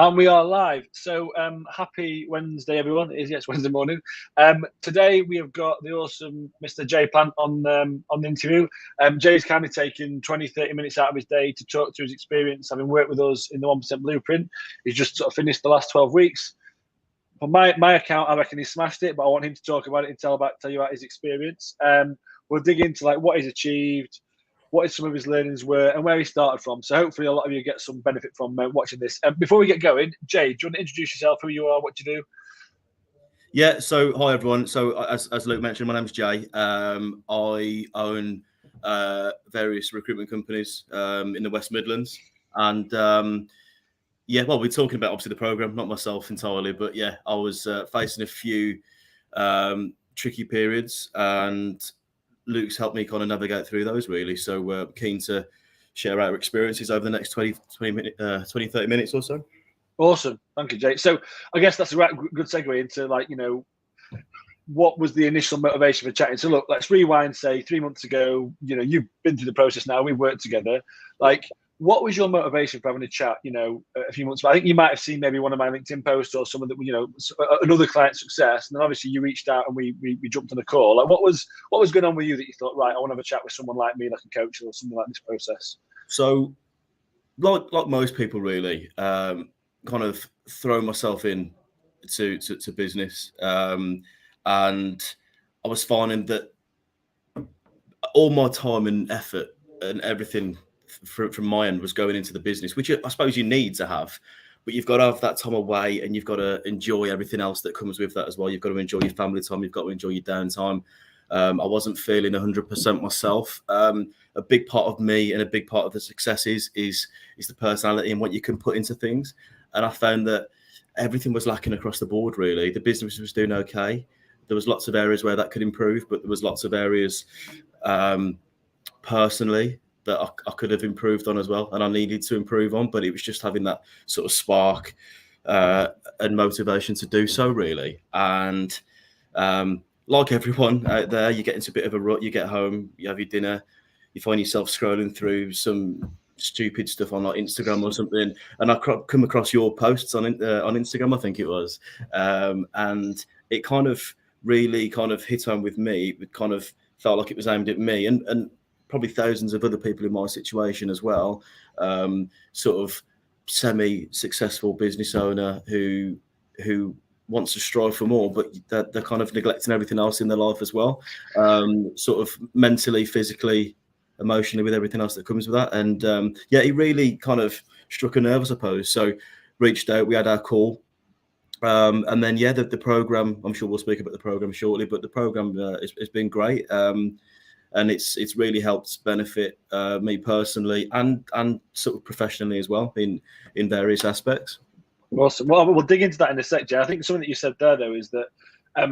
And we are live. So happy Wednesday, everyone. It is, yes, Wednesday morning. Today we have got the awesome Mr. Jay Plant on the interview. Jay's kindly taken 20, 30 minutes out of his day to talk to his experience, having worked with us in the 1% Blueprint. He's just sort of finished the last 12 weeks. For my account, I reckon he smashed it, but I want him to talk about it and tell you about his experience. We'll dig into like what he's achieved, what some of his learnings were, and where he started from. So hopefully a lot of you get some benefit from watching this. Before we get going, Jay, do you want to introduce yourself, who you are, what you do? Yeah, so hi everyone. So as Luke mentioned, my name's Jay. I own various recruitment companies in the West Midlands. And yeah, well, we're talking about obviously the programme, not myself entirely, but yeah, I was facing a few tricky periods, and Luke's helped me kind of navigate through those really. So we're keen to share our experiences over the next 20, 30 minutes or so. Awesome. Thank you, Jay. So I guess that's a good segue into like, what was the initial motivation for chatting? So look, let's rewind, say 3 months ago, you've been through the process now, we've worked together. Like, what was your motivation for having a chat, a few months ago? I think you might have seen maybe one of my LinkedIn posts or some of the, another client success. And then obviously you reached out and we jumped on a call. Like what was going on with you that you thought, right, I want to have a chat with someone like me, like a coach or something like this process? So like most people really, kind of throw myself in to business. And I was finding that all my time and effort and everything from my end was going into the business, which I suppose you need to have, but you've got to have that time away and you've got to enjoy everything else that comes with that as well. You've got to enjoy your family time. You've got to enjoy your downtime. I wasn't feeling 100% myself. A big part of me and a big part of the success is the personality and what you can put into things. And I found that everything was lacking across the board, really. The business was doing okay. There was lots of areas where that could improve, but there was lots of areas personally that I could have improved on as well, and I needed to improve on, but it was just having that sort of spark and motivation to do so, really. And like everyone out there, you get into a bit of a rut, you get home, you have your dinner, you find yourself scrolling through some stupid stuff on like Instagram or something, and I come across your posts on Instagram, I think it was, and it kind of really kind of hit home with me. It kind of felt like it was aimed at me and probably thousands of other people in my situation as well, sort of semi-successful business owner who wants to strive for more, but they're kind of neglecting everything else in their life as well, sort of mentally, physically, emotionally, with everything else that comes with that. And yeah, it really kind of struck a nerve, I suppose. So reached out, we had our call. And then, yeah, the program, I'm sure we'll speak about the program shortly, but the program has been great. And it's really helped benefit me personally and sort of professionally as well in various aspects. Awesome. Well, we'll dig into that in a sec, Jay. I think something that you said there, though, is that I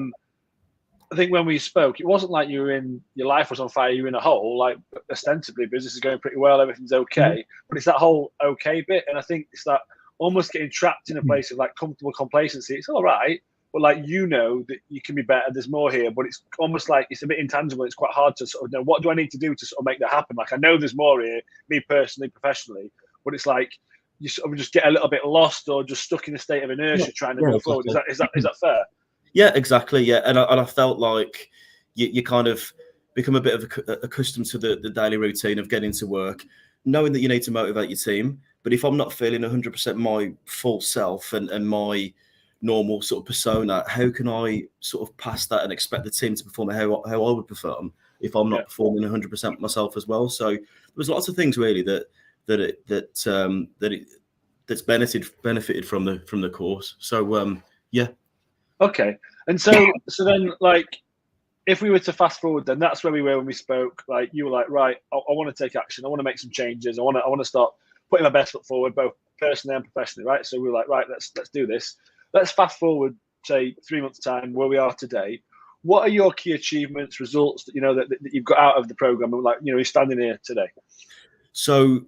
think when we spoke, it wasn't like your life was on fire, you were in a hole. Like ostensibly, business is going pretty well, everything's okay. But it's that whole okay bit, and I think it's that almost getting trapped in a place of like comfortable complacency. It's all right, but like that you can be better. There's more here, but it's almost like it's a bit intangible. It's quite hard to sort of know what do I need to do to sort of make that happen. Like I know there's more here, me personally, professionally, but it's like you sort of just get a little bit lost or just stuck in a state of inertia trying to go forward. Is that fair? Yeah, exactly. Yeah, and I felt like you kind of become a bit of accustomed to the daily routine of getting to work, knowing that you need to motivate your team. But if I'm not feeling 100% my full self and my normal sort of persona, how can I sort of pass that and expect the team to perform how I would perform if I'm not performing 100% myself as well? So there was lots of things really that's benefited from the course. So yeah. Okay. And so then like if we were to fast forward, then that's where we were when we spoke. Like you were like, right, I want to take action. I want to make some changes. I want to start putting my best foot forward, both personally and professionally, right? So we were like, right, let's do this. Let's fast forward, say 3 months' time, where we are today. What are your key achievements, results that that you've got out of the program? And like, you're standing here today. So,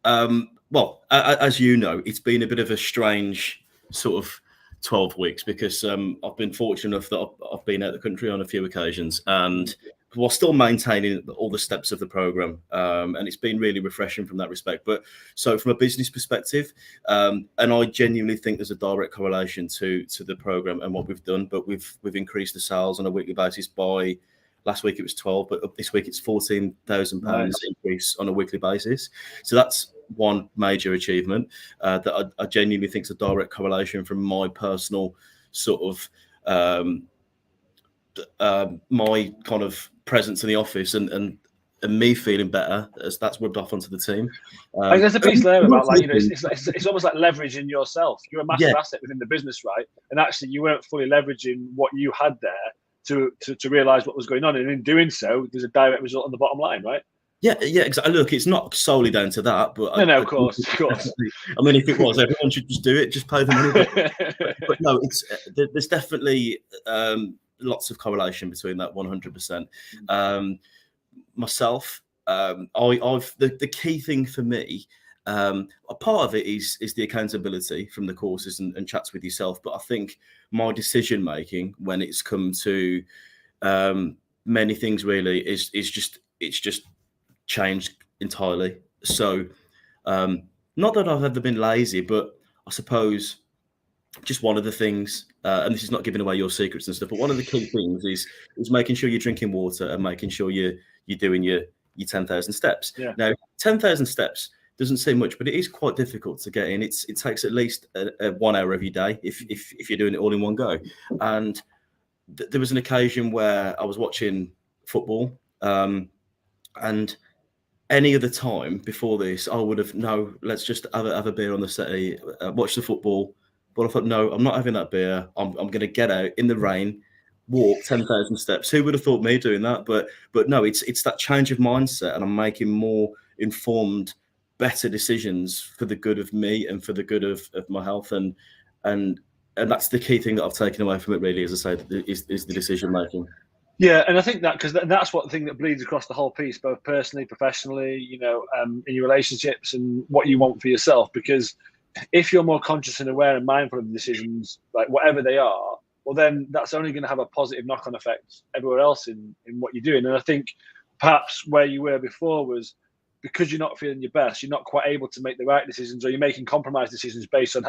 well, as you know, it's been a bit of a strange sort of 12 weeks because I've been fortunate enough that I've been out of the country on a few occasions, and while still maintaining all the steps of the program. And it's been really refreshing from that respect. But so from a business perspective, and I genuinely think there's a direct correlation to the program and what we've done, but we've increased the sales on a weekly basis by, last week it was 12, but this week it's £14,000 increase on a weekly basis. So that's one major achievement that I genuinely think is a direct correlation from my personal sort of my kind of presence in the office and me feeling better, as that's rubbed off onto the team. I think there's a piece there about, like, you know, it's almost like leveraging yourself. You're a massive asset within the business, right? And actually, you weren't fully leveraging what you had there to realize what was going on, and in doing so, there's a direct result on the bottom line, right? Yeah, exactly. Look, it's not solely down to that, but no, of course. I mean, if it was, everyone should just do it, just pay the money. But no, there's definitely lots of correlation between that 100%. Myself, the key thing for me, a part of it is the accountability from the courses and chats with yourself. But I think my decision making when it's come to many things really is just changed entirely. So not that I've ever been lazy, but I suppose just one of the things, and this is not giving away your secrets and stuff, but one of the key things is making sure you're drinking water and making sure you're doing your 10,000 steps. Yeah. Now, 10,000 steps doesn't seem much, but it is quite difficult to get in. It takes at least 1 hour every day if you're doing it all in one go. And there was an occasion where I was watching football, and any other time before this, I would have, no, let's just have a beer on the settee, watch the football. But I thought, no, I'm not having that beer. I'm going to get out in the rain, walk 10,000 steps. Who would have thought me doing that? But no, it's that change of mindset, and I'm making more informed, better decisions for the good of me and for the good of my health. And that's the key thing that I've taken away from it, really, as I say, is the decision making. Yeah, and I think that, because that's what the thing that bleeds across the whole piece, both personally, professionally, you know, in your relationships and what you want for yourself. Because if you're more conscious and aware and mindful of the decisions, like whatever they are, well, then that's only going to have a positive knock-on effect everywhere else in what you're doing. And I think perhaps where you were before was because you're not feeling your best, you're not quite able to make the right decisions, or you're making compromise decisions based on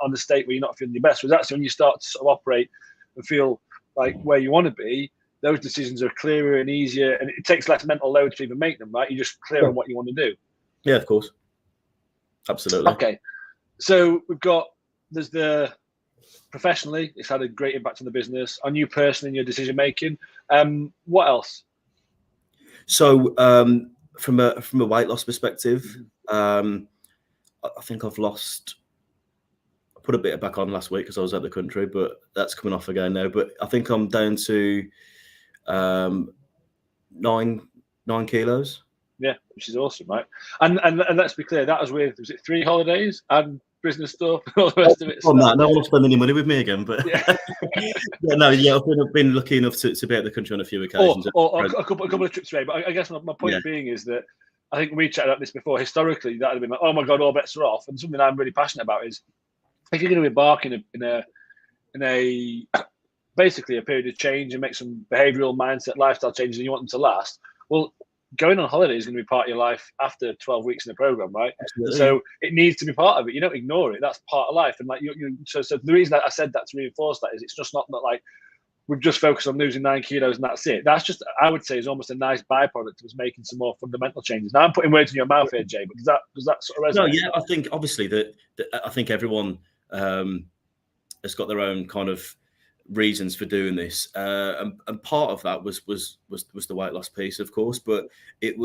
the state where you're not feeling your best. Whereas actually when you start to sort of operate and feel like where you want to be, those decisions are clearer and easier, and it takes less mental load to even make them, right? You're just clear on what you want to do. Yeah, of course. Absolutely. Okay. So there's the professionally, it's had a great impact on the business, on you personally in your decision making. What else? So from a weight loss perspective, I think I've lost. I put a bit back on last week because I was out the country, but that's coming off again now. But I think I'm down to 9 kilos. Yeah, which is awesome, right? And let's be clear, that was it 3 holidays and business stuff and all the rest of it? Oh, no, no one will spend any money with me again, but I've been lucky enough to be out of the country on a few occasions. Or a couple of trips away. But I guess my point being is that I think we chatted about this before. Historically, that would have been like, oh my God, all bets are off. And something I'm really passionate about is if you're going to embark in a basically a period of change and make some behavioural mindset, lifestyle changes, and you want them to last, well, going on holiday is going to be part of your life after 12 weeks in the program, right? Absolutely. So it needs to be part of it. You don't ignore it. That's part of life. And like so the reason that I said that to reinforce that is it's just not like we've just focused on losing 9 kilos and that's it. That's just, I would say, is almost a nice byproduct of us making some more fundamental changes. Now I'm putting words in your mouth here, Jay, but does that sort of resonate? No, yeah, I think obviously that I think everyone has got their own kind of reasons for doing this, and part of that was the weight loss piece, of course, but it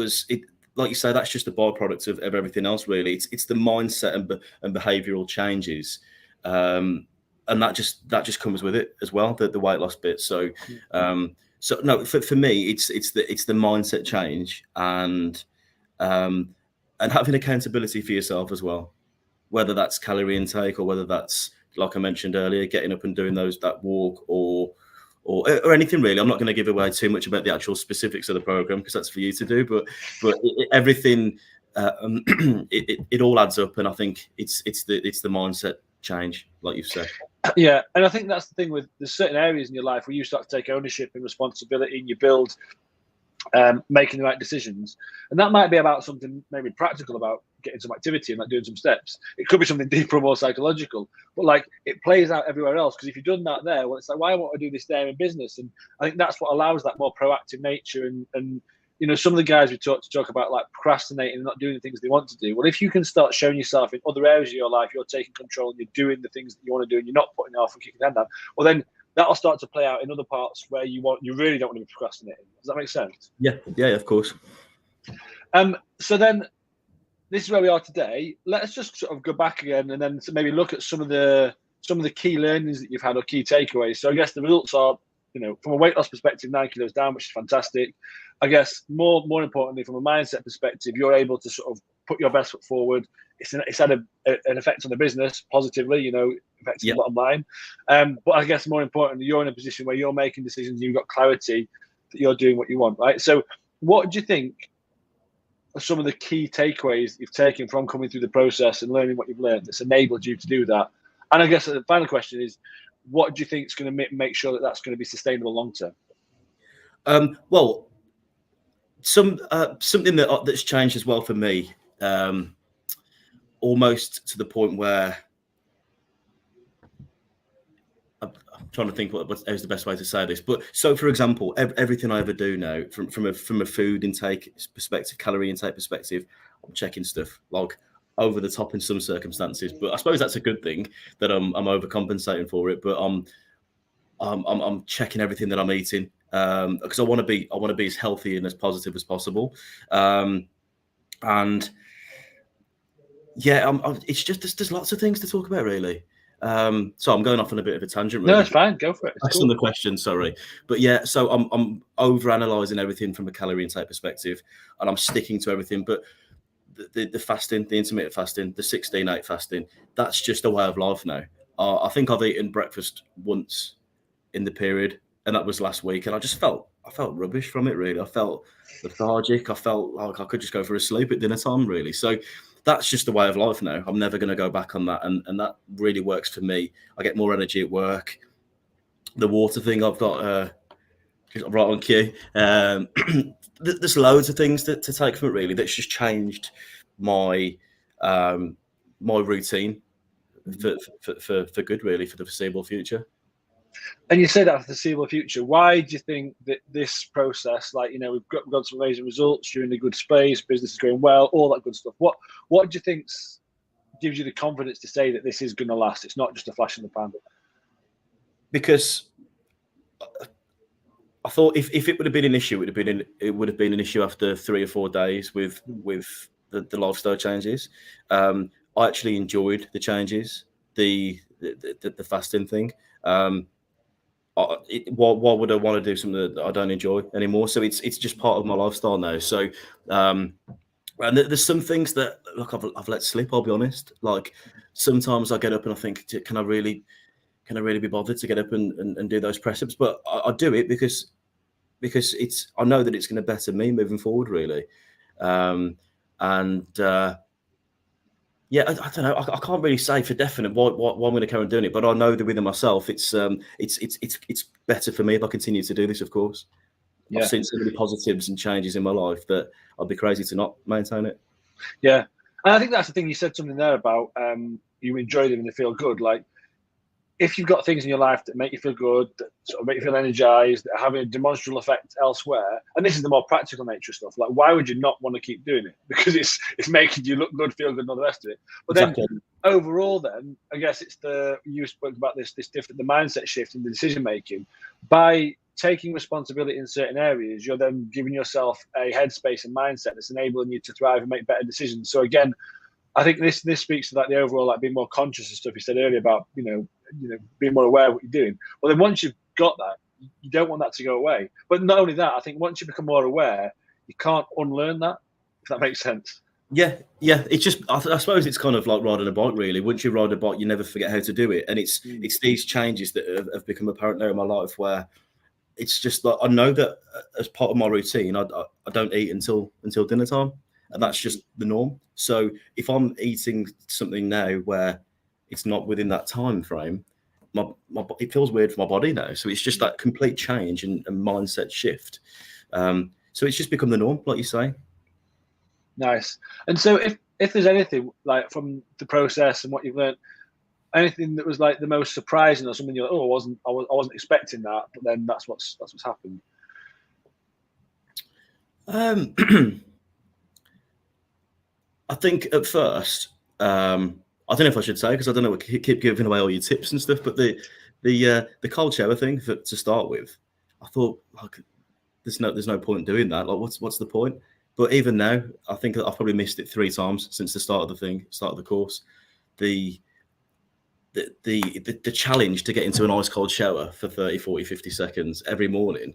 like you say, that's just a byproduct of everything else, really. It's the mindset and behavioural changes, and that just comes with it as well, the weight loss bit. So so no, for me, it's the mindset change and having accountability for yourself as well, whether that's calorie intake or whether that's, like I mentioned earlier, getting up and doing that walk or anything really. I'm not going to give away too much about the actual specifics of the program because that's for you to do. But everything, it all adds up, and I think it's the mindset change, like you've said. Yeah, and I think that's the thing with there's certain areas in your life where you start to take ownership and responsibility, and you build making the right decisions. And that might be about something maybe practical, about getting some activity and like doing some steps. It could be something deeper or more psychological, but like it plays out everywhere else. Because if you've done that there, well, it's like, why won't I do this there in business? And I think that's what allows that more proactive nature. And you know, some of the guys we talk about like procrastinating and not doing the things they want to do. Well, if you can start showing yourself in other areas of your life, you're taking control and you're doing the things that you want to do, and you're not putting it off and kicking the hand down. Well, then that'll start to play out in other parts where you really don't want to be procrastinating. Does that make sense? Yeah, of course. So then, this is where we are today. Let's just sort of go back again and then maybe look at some of the key learnings that you've had or key takeaways. So I guess the results are, you know, from a weight loss perspective, 9 kilos down, which is fantastic. I guess more importantly, from a mindset perspective, you're able to sort of put your best foot forward. It's had an effect on the business positively, you know, affecting the bottom line. But I guess more importantly, you're in a position where you're making decisions, you've got clarity that you're doing what you want, right? So what do you think are some of the key takeaways you've taken from coming through the process and learning what you've learned that's enabled you to do that? And I guess the final question is, what do you think is going to make sure that that's going to be sustainable long term? Well, something that's changed as well for me, almost to the point where I'm trying to think what is the best way to say this. But so, for example, everything I ever do now, from a food intake perspective, calorie intake perspective, I'm checking stuff like over the top in some circumstances. But I suppose that's a good thing that I'm overcompensating for it. But I'm checking everything that I'm eating because I want to be as healthy and as positive as possible. And yeah, it's just there's lots of things to talk about, really. So I'm going off on a bit of a tangent. Really. No, it's fine. Go for it. That's on the question. Sorry, but yeah. So I'm over analysing everything from a calorie intake perspective, and I'm sticking to everything. But the fasting, the intermittent fasting, the 16/8 fasting, that's just a way of life now. I think I've eaten breakfast once in the period, and that was last week, and I felt rubbish from it. Really, I felt lethargic. I felt like I could just go for a sleep at dinner time. Really, so. That's just the way of life now. I'm never going to go back on that. And that really works for me. I get more energy at work. The water thing I've got right on cue. There's loads of things to take from it, really. That's just changed my my routine for good, really, for the foreseeable future. And you say that for the foreseeable future. Why do you think that this process, like, you know, we've got some amazing results, you're in a good space, business is going well, all that good stuff. What do you think gives you the confidence to say that this is going to last? It's not just a flash in the pan. Because I thought if it would have been an issue, it would have been an issue after 3 or 4 days with the lifestyle changes. I actually enjoyed the changes, the fasting thing. Why would I want to do something that I don't enjoy anymore? So it's just part of my lifestyle now. So and there's some things that I've let slip. I'll be honest. Like sometimes I get up and I think, can I really be bothered to get up and do those press ups? But I do it because I know that it's going to better me moving forward, really. Yeah, I don't know. I can't really say for definite why I'm going to carry on doing it, but I know that within myself, it's better for me if I continue to do this. Of course, I've seen so many positives and changes in my life that I'd be crazy to not maintain it. Yeah, and I think that's the thing. You said something there about you enjoy them and they feel good. Like if you've got things in your life that make you feel good, that sort of make you feel energized, that are having a demonstrable effect elsewhere, and this is the more practical nature of stuff, like why would you not want to keep doing it? Because it's making you look good, feel good, and all the rest of it. But exactly. Then overall, then I guess it's you spoke about the mindset shift in the decision making. By taking responsibility in certain areas, you're then giving yourself a headspace and mindset that's enabling you to thrive and make better decisions. So again, I think this speaks to like the overall, like being more conscious of stuff you said earlier about, you know, being more aware of what you're doing. Well, then once you've got that, you don't want that to go away. But not only that, I think once you become more aware, you can't unlearn that, if that makes sense. Yeah. It's just, I suppose it's kind of like riding a bike, really. Once you ride a bike, you never forget how to do it. And it's these changes that have become apparent now in my life where it's just like, I know that as part of my routine, I don't eat until dinner time. And that's just the norm. So if I'm eating something now where it's not within that time frame, it feels weird for my body now. So it's just that complete change and mindset shift. So So it's just become the norm, like you say. Nice. And so if there's anything like from the process and what you've learned, anything that was like the most surprising or something you're like, oh, I wasn't expecting that, but then that's what's happened. I think at first, I don't know if I should say, because I don't know, we keep giving away all your tips and stuff, but the cold shower thing to start with, I thought, like, there's no point doing that. Like, what's the point? But even now, I think I've probably missed it 3 times since the start of the course. The challenge to get into an ice cold shower for 30, 40, 50 seconds every morning,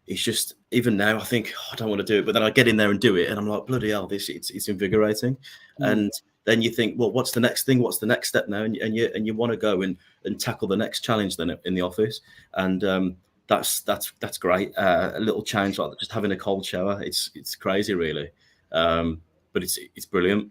it's just, even now, I think, I don't want to do it, but then I get in there and do it, and I'm like, bloody hell, it's invigorating. And then you think, well, what's the next thing? What's the next step now? And you want to go and tackle the next challenge then in the office. And that's great. A little change like just having a cold shower, it's crazy, really. But it's brilliant.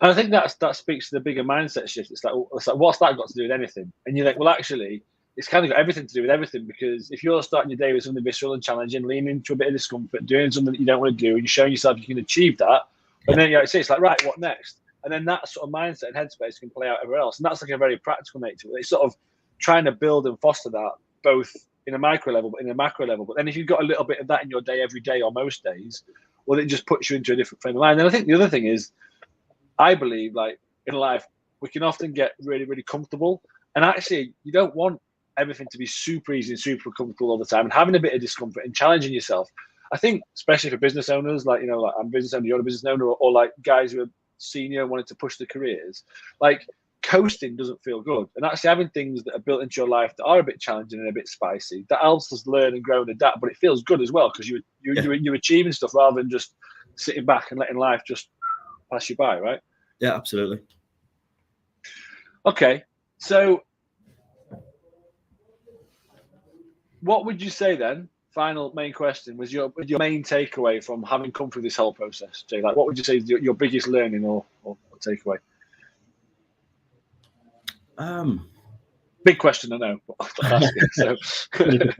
And I think that speaks to the bigger mindset shift. It's like, what's that got to do with anything? And you're like, well, actually, it's kind of got everything to do with everything, because if you're starting your day with something visceral and challenging, leaning into a bit of discomfort, doing something that you don't want to do, and you're showing yourself you can achieve that, and then it's like, right, what next? And then that sort of mindset and headspace can play out everywhere else. And that's like a very practical nature. It's sort of trying to build and foster that both in a micro level, but in a macro level. But then if you've got a little bit of that in your day every day or most days, well, it just puts you into a different frame of mind. And I think the other thing is, I believe, like, in life, we can often get really, really comfortable. And actually, you don't want everything to be super easy and super comfortable all the time, and having a bit of discomfort and challenging yourself. I think, especially for business owners, like, like I'm a business owner, you're a business owner, or like guys who are senior and wanting to push their careers, like, coasting doesn't feel good. And actually having things that are built into your life that are a bit challenging and a bit spicy, that helps us learn and grow and adapt, but it feels good as well, because you're achieving stuff rather than just sitting back and letting life just pass you by, right? Yeah, absolutely. Okay, so what would you say then? Final main question was your main takeaway from having come through this whole process, Jay. Like, what would you say is your biggest learning or takeaway? Big question, I know. But I'm asking, so. I should have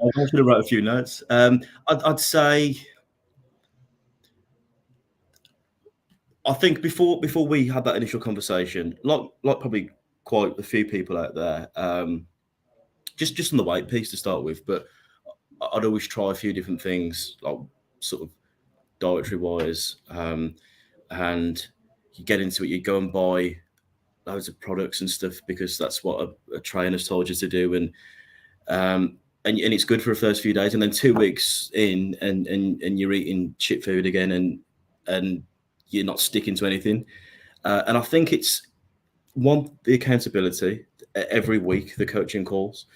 wrote a few notes. I'd say, I think before we had that initial conversation, like probably quite a few people out there, just on the weight piece to start with, but I'd always try a few different things, like sort of dietary wise, and you get into it, you go and buy loads of products and stuff because that's what a trainer's told you to do, and it's good for the first few days, and then 2 weeks in, and you're eating shit food again, and you're not sticking to anything. And I think it's the accountability every week, the coaching calls,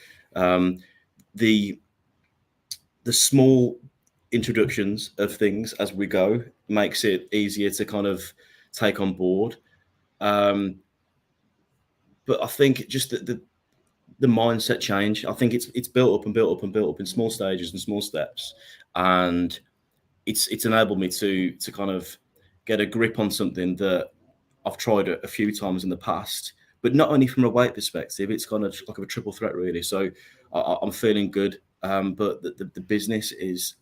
the small introductions of things as we go makes it easier to kind of take on board. But I think just the mindset change, I think it's built up and built up and built up in small stages and small steps, and it's enabled me to kind of get a grip on something that I've tried a few times in the past, but not only from a weight perspective, it's kind of like a triple threat, really. So I'm feeling good, but the business it's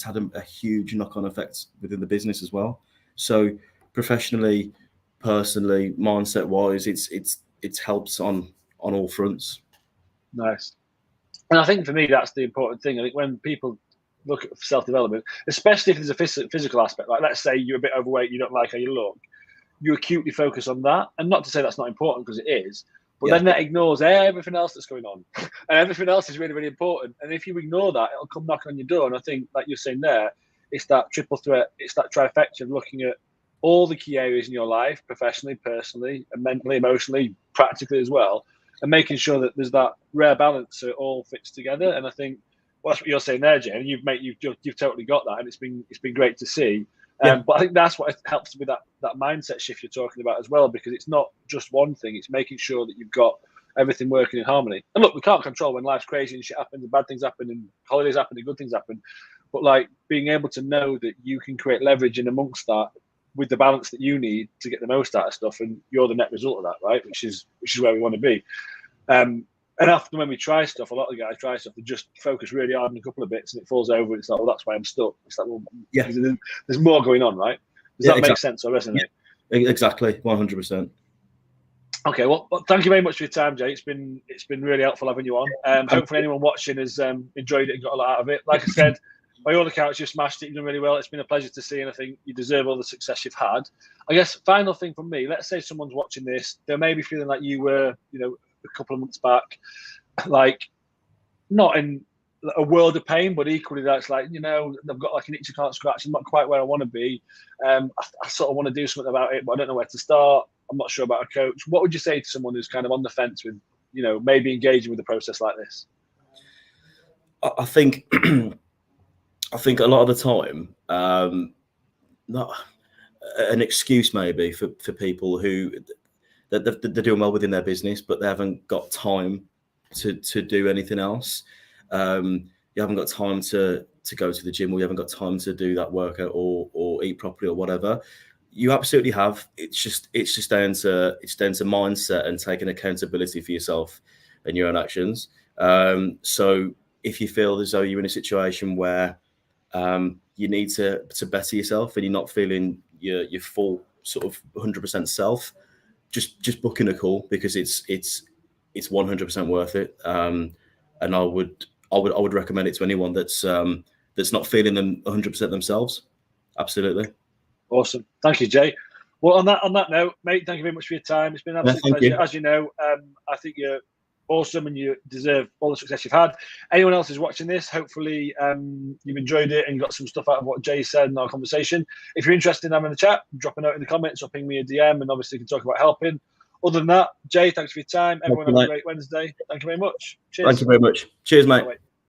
had a huge knock-on effect within the business as well. So professionally, personally, mindset-wise, it's helped on all fronts. Nice. And I think for me, that's the important thing. I think when people look at self-development, especially if there's a physical aspect, like let's say you're a bit overweight, you don't like how you look, you acutely focus on that. And not to say that's not important, because it is, but then that ignores everything else that's going on. And everything else is really, really important. And if you ignore that, it'll come knocking on your door. And I think, like you're saying there, it's that triple threat, it's that trifecta of looking at all the key areas in your life, professionally, personally, and mentally, emotionally, practically as well, and making sure that there's that rare balance so it all fits together. And I think, well, that's what you're saying there, Jay. And you've totally got that, and it's been great to see. But I think that's what helps with that mindset shift you're talking about as well, because it's not just one thing. It's making sure that you've got everything working in harmony. And look, we can't control when life's crazy and shit happens and bad things happen and holidays happen and good things happen. But like being able to know that you can create leverage in amongst that with the balance that you need to get the most out of stuff, and you're the net result of that, right? Which is where we want to be. And And often when we try stuff, a lot of the guys try stuff, they just focus really hard on a couple of bits and it falls over. It's like, well, that's why I'm stuck. It's like, well, Yeah, there's more going on, right? Does that make sense or resonate? Yeah, exactly, 100%. Okay, well, thank you very much for your time, Jay. It's been really helpful having you on. Hopefully, anyone watching has enjoyed it and got a lot out of it. Like I said, by all accounts, you've smashed it. You've done really well. It's been a pleasure to see, and I think you deserve all the success you've had. I guess final thing from me. Let's say someone's watching this, they may be feeling like you were, a couple of months back, like not in a world of pain, but equally that's like, they've got like an itch I can't scratch. I'm not quite where I want to be. I sort of want to do something about it, but I don't know where to start. I'm not sure about a coach. What would you say to someone who's kind of on the fence with, maybe engaging with a process like this? I think a lot of the time, not an excuse maybe for people who they're doing well within their business, but they haven't got time to do anything else. You haven't got time to go to the gym, or you haven't got time to do that workout or eat properly or whatever. You absolutely have. It's just down to mindset and taking accountability for yourself and your own actions. So if you feel as though you're in a situation where you need to better yourself and you're not feeling your full sort of 100% self, just book in a call, because it's 100% worth it. And I would recommend it to anyone that's not feeling them 100% themselves. Absolutely. Awesome. Thank you, Jay. Well, on that note, mate, thank you very much for your time. It's been an absolute pleasure. As you know, I think you're awesome and you deserve all the success you've had. Anyone else who's watching this, hopefully you've enjoyed it and got some stuff out of what Jay said in our conversation. If you're interested in having a chat, drop a note in the comments or ping me a DM, and obviously we can talk about helping. Other than that, Jay, thanks for your time. Everyone have a great Wednesday. Thank you very much. Cheers. Thank you very much. Cheers, mate. Bye-bye.